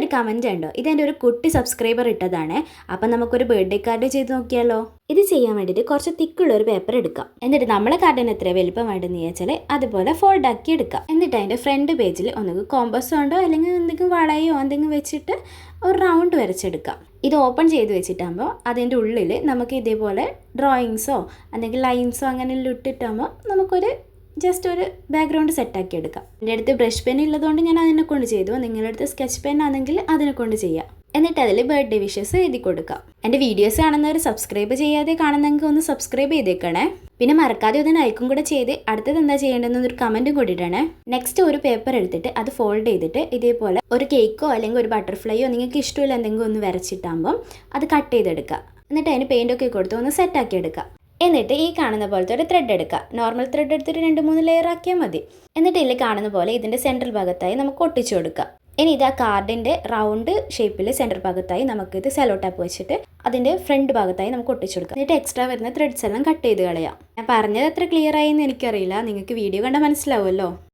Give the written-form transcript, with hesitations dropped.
ഒരു കമൻറ്റ് ഉണ്ടോ? ഇതെൻ്റെ ഒരു കുട്ടി സബ്സ്ക്രൈബർ ഇട്ടതാണ്. അപ്പം നമുക്കൊരു ബർത്ത്ഡേ കാർഡ് ചെയ്ത് നോക്കിയാലോ? ഇത് ചെയ്യാൻ വേണ്ടിയിട്ട് കുറച്ച് തിക്കുള്ള ഒരു പേപ്പർ എടുക്കാം. എന്നിട്ട് നമ്മളെ കാർഡിന് എത്ര വലിപ്പം വേണ്ടെന്ന് ചോദിച്ചാൽ അതുപോലെ ഫോൾഡ് ആക്കി എടുക്കാം. എന്നിട്ട് അതിൻ്റെ ഫ്രണ്ട് പേജിൽ ഒന്നുകിൽ കോമ്പസ് കൊണ്ടോ അല്ലെങ്കിൽ എന്തെങ്കിലും വളയോ എന്തെങ്കിലും വെച്ചിട്ട് ഒരു റൗണ്ട് വരച്ചെടുക്കാം. ഇത് ഓപ്പൺ ചെയ്ത് വെച്ചിട്ടാകുമ്പോൾ അതിൻ്റെ ഉള്ളിൽ നമുക്ക് ഇതേപോലെ ഡ്രോയിങ്സോ അല്ലെങ്കിൽ ലൈൻസോ അങ്ങനെ ഇട്ടിട്ടാകുമ്പോൾ നമുക്കൊരു ജസ്റ്റ് ഒരു ബാക്ക്ഗ്രൗണ്ട് സെറ്റാക്കി എടുക്കാം. എൻ്റെ അടുത്ത് ബ്രഷ് പെൻ ഉള്ളതുകൊണ്ട് ഞാൻ അതിനെ കൊണ്ട് ചെയ്തു. നിങ്ങളുടെ അടുത്ത് സ്കെച്ച് പെൻ ആണെങ്കിൽ അതിനെ കൊണ്ട് ചെയ്യാം. എന്നിട്ട് അതിൽ ബർത്ത്ഡേ വിഷസ് എഴുതി കൊടുക്കാം. എൻ്റെ വീഡിയോസ് കാണുന്നവർ സബ്സ്ക്രൈബ് ചെയ്യാതെ കാണുന്നെങ്കിൽ ഒന്ന് സബ്സ്ക്രൈബ് ചെയ്തേക്കണേ. പിന്നെ മറക്കാതെ ഒന്ന് ലൈക്കും കൂടെ ചെയ്ത് അടുത്തത് എന്താ ചെയ്യേണ്ടതെന്നൊരു കമൻറ്റും കൂടിയിടണേ. നെക്സ്റ്റ് ഒരു പേപ്പർ എടുത്തിട്ട് അത് ഫോൾഡ് ചെയ്തിട്ട് ഇതേപോലെ ഒരു കേക്കോ അല്ലെങ്കിൽ ഒരു ബട്ടർഫ്ലൈയോ നിങ്ങൾക്ക് ഇഷ്ടമില്ല എന്തെങ്കിലും ഒന്ന് വരച്ചിട്ടാകുമ്പം അത് കട്ട് ചെയ്തെടുക്കുക. എന്നിട്ട് അതിന് പെയിൻ്റൊക്കെ കൊടുത്ത് ഒന്ന് സെറ്റാക്കി എടുക്കുക. എന്നിട്ട് ഈ കാണുന്ന പോലത്തെ ഒരു ത്രെഡ് എടുക്കുക. നോർമൽ ത്രെഡ് എടുത്തിട്ട് 2-3 ലെയർ ആക്കിയാൽ മതി. എന്നിട്ട് ഇതിൽ കാണുന്ന പോലെ ഇതിൻ്റെ സെൻട്രൽ ഭാഗത്തായി നമുക്ക് ഒട്ടിച്ചു കൊടുക്കാം. ഇനി ഇത് ആ കാർഡിൻ്റെ റൗണ്ട് ഷേപ്പിൽ സെൻട്രൽ ഭാഗത്തായി നമുക്കിത് സെലോ ടാപ്പ് വെച്ചിട്ട് അതിൻ്റെ ഫ്രണ്ട് ഭാഗത്തായി നമുക്ക് ഒട്ടിച്ചു കൊടുക്കാം. എന്നിട്ട് എക്സ്ട്രാ വരുന്ന ത്രെഡ്സ് എല്ലാം കട്ട് ചെയ്ത് കളയാം. ഞാൻ പറഞ്ഞത് എത്ര ക്ലിയർ ആയി എന്ന് എനിക്കറിയില്ല. നിങ്ങൾക്ക് വീഡിയോ കണ്ടാൽ മനസ്സിലാവുമല്ലോ.